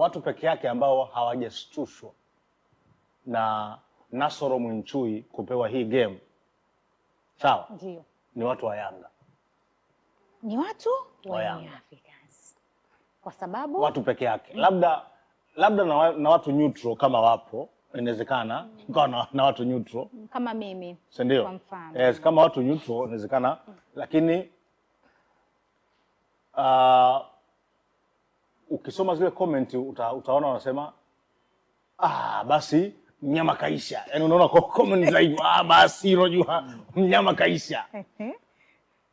watu peke yake ambao hawajashtushwa na Nasoro Mwinchui kupewa hii game, sawa, ndio ni watu wa Yanga, ni watu wa Yanga Africans, kwa sababu watu peke yake. Labda na watu neutral kama wapo, inawezekana kwa na watu neutral kama mimi, si ndio? Kwa mfano yes, kama watu neutral inawezekana, lakini ukisoma zile comment utaona wanasema basi mnyama kaisha. Yaani unaona kwa comment za hivyo, basi unajua mnyama kaisha.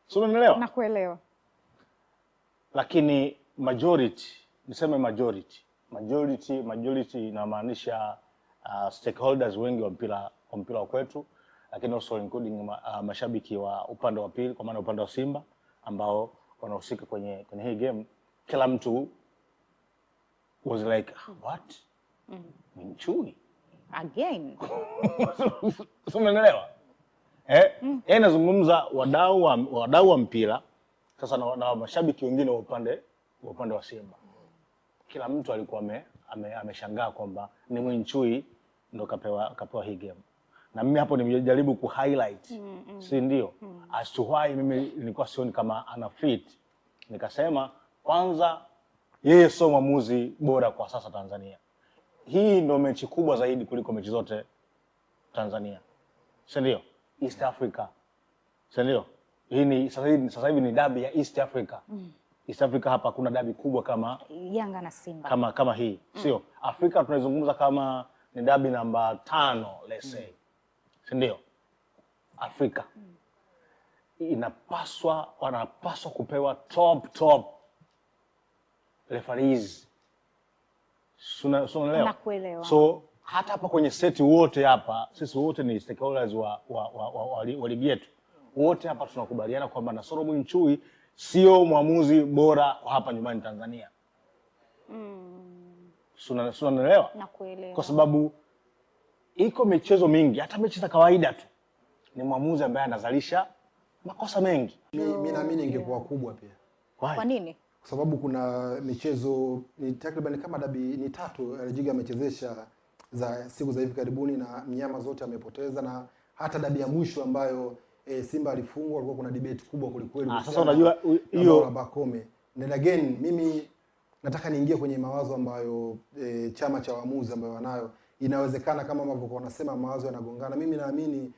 Sio, unaelewa? Nakuelewa. Lakini niseme majority inamaanisha stakeholders wengi wa mpira wa kwetu, lakini also including mashabiki wa upande wa pili, kwa maana upande wa Simba ambao wanahusika kwenye hii game. Kila mtu was like, what? Mwinchui again. Umeelewa? Nazungumza wadau wa mpira sasa na mashabiki wengine wa upande wa Simba. Kila mtu alikuwa ameshangaa kwamba ni Mwinchui ndo kapewa hii game. Na mimi hapo nimejaribu highlight, si ndio? As to why mimi nilikuwa sioni kama ana fit. Nikasema kwanza yeye sio mwamuzi bora kwa sasa Tanzania. Hii ndo mechi kubwa zaidi kuliko mechi zote Tanzania, si ndio? East Africa, si ndio? Hii ni sasa hivi ni dabi ya East Africa. East Africa hapa kuna dabi kubwa kama Yanga na Simba. Kama hii, sio? Afrika tunazungumza kama ni dabi namba 5, let's say. Si ndio? Afrika wanapaswa kupewa top referees. Nakuelewa. So hata hapa kwenye seti wote hapa, sisi wote ni stakeholders wa ligi yetu. Wote hapa tunakubaliana kwamba Nasoro Mwinchui sio mwamuzi bora kwa hapa nyumbani Tanzania. Unaelewa? Nakuelewa. Kwa sababu iko michezo mingi, hata mechi za kawaida tu ni mwamuzi ambaye anazalisha makosa mengi. Mimi naamini ingekuwa kubwa pia. Kwa nini? Kwa sababu kuna michezo ni takriban kama dabi ni 3 Rajiga amechezesha za siku za hivi karibuni, na mnyama zote amepoteza, na hata dabi ya mwisho ambayo Simba alifungwa kulikuwa kuna debate kubwa kulikweli. Sasa unajua hiyo Bakome. And again mimi nataka niingie kwenye mawazo ambayo chama cha waamuzi ambayo wanayo, inawezekana kama ambavyo wanasema mawazo yanagongana. Mimi naamini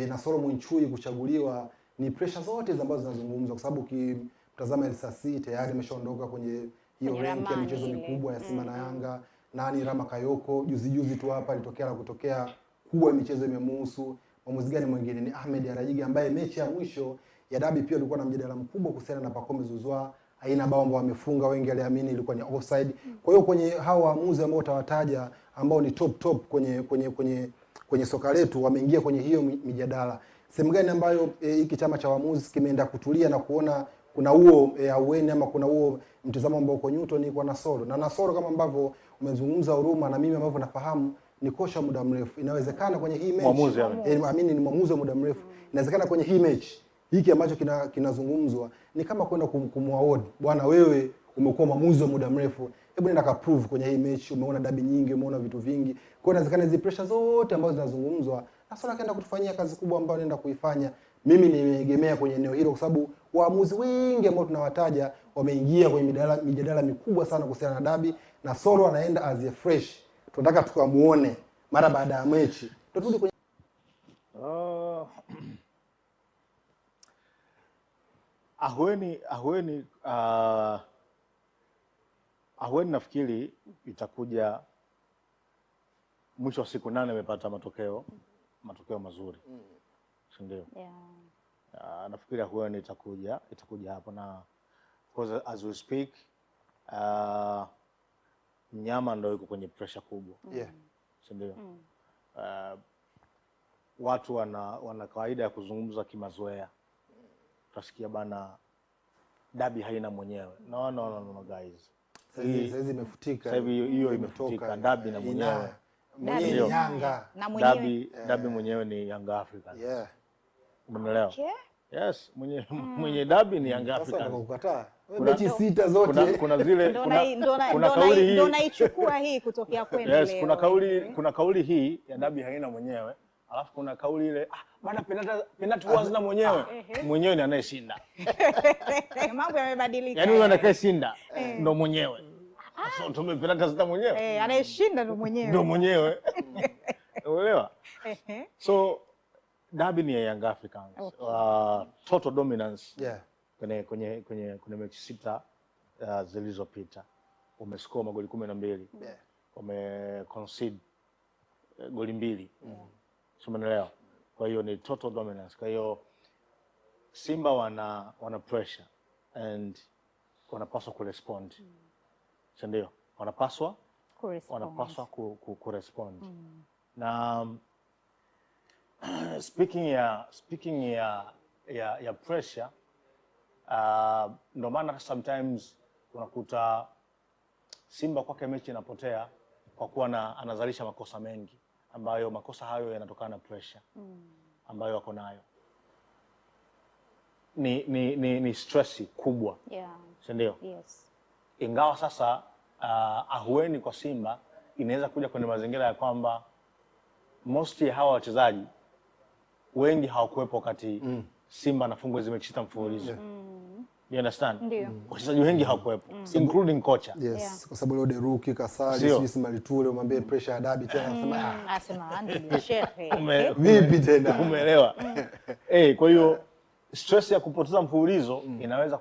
Nasoro Mwinchui kuchaguliwa ni pressure zote ambazo zinazungumzwa, kwa sababu ukitazama LSC tayari ameshaondoka kwenye hiyo rank ya michezo mikubwa ya Simba na Yanga. Nani Rama Kayoko juzi tu hapa alitokea na kutokea kubwa, michezo imemhusu. Mwamuzi gani mwingine? Ni Ahmed Arajiga ambaye mechi ya mwisho ya dabi pia alikuwa na mjadala mkubwa kuhusiana na Pacome Zouzoua, aina bao ambao wamefunga, wengi aliamini ilikuwa ni offside. Kwa hiyo kwenye hao waamuzi ambao utawataja ambao ni top kwenye soka letu, wameingia kwenye hiyo mijadala. Sehemu gani ambayo hiki chama cha waamuzi kimeenda kutulia na kuona kuna huo aueni ama kuna huo mtazamo ambao uko nyuto ni kwa Nasoro. Na Nasoro kama ambavyo umezungumza Huruma, na mimi ambavyo nafahamu ni kocha muda mrefu. Inawezekana kwenye hii mechi ni mwamuzi wa muda mrefu. Inawezekana kwenye hii mechi hiki ambacho kinazungumzwa ni kama kwenda kumwaward, bwana wewe umekuwa mwamuzi wa muda mrefu, hebu nenda ka prove kwenye hii mechi, umeona dabi nyingi, umeona vitu vingi. Kwa hiyo inawezekana hizo pressure zote ambazo zinazungumzwa Nasoro akaenda kutufanyia kazi kubwa ambayo anaenda kuifanya. Mimi nimeegemea kwenye eneo hilo kwa sababu waamuzi wengi ambao tunawataja wameingia kwenye mijadala mikubwa sana kuhusiana na dabi. Nasoro anaenda as a fresh. Tunataka tukamuone mara baada ya mechi. Turudi kwenye Ahueni nafikiri itakuja mwisho wa siku 8 amepata matokeo mazuri. Si ndio? Nafikiri Ahueni itakuja hapo, na because as we speak mnyama ndio yuko kwenye pressure kubwa. Si ndio? Watu wana kawaida ya kuzungumza kimazoea. Utasikia bana dabi haina mwenyewe. No guys. Sasa imefutika. Sasa hiyo imefutika, dabi na mwenyewe. Mwenyewe Yanga. Dabi mwenyewe ni Yanga Africans. Umeelewa? Okay. Yes, mwenye dabi ni Yanga Africans. Sasa ukataa. mechi 6 zote. Kuna zile kuna kauli hii ndio naichukua hii kutokea kwenu leo. Yes, kuna kauli hii ya dabi haina mwenyewe. Alafu kuna kauli ile bana penalty huwa zina mwenyewe. Mwenyewe ni anayeshinda. Mambo yamebadilika. Yaani yule atakayeshinda ndo mwenyewe. Sasa tume penalty zita mwenyewe. Anayeshinda ndo mwenyewe. Ndo mwenyewe. Unaelewa? So dabi ni ya Young Africans. Total dominance. Yeah. Kwenye mechi 6 zilizopita. Umescore magoli 12. Yeah. Umeconcede goli 2. Umeelewa? Kwa hiyo ni total dominance. Kwa hiyo Simba wana pressure and wanapaswa kurespond. Ndio. Wanapaswa kurespond. Na speaking ya pressure, ndio maana sometimes unakuta Simba kwake mechi inapotea kwa kuwa anazalisha makosa mengi, ambayo makosa hayo yanatokana na pressure ambayo wako nayo. Ni stress kubwa. Yeah. Ndio. Yes. Ingawa sasa ahueni kwa Simba inaweza kuja kwenye mazingira ya kwamba mostly hawa wachezaji wengi hawakuwepo wakati Simba anafungwa hizo mechi 6 mfululizo. You understand? Ndio. Wachezaji wengi hawakuwepo, including kocha. Yes, kwa sababu leo Deruki Kasali, Sisi Malitule umwambie pressure ya dabi tena Asema ndio shehe. Vipi tena? Umeelewa? Kwa hiyo stress ya kupoteza mfululizo inaweza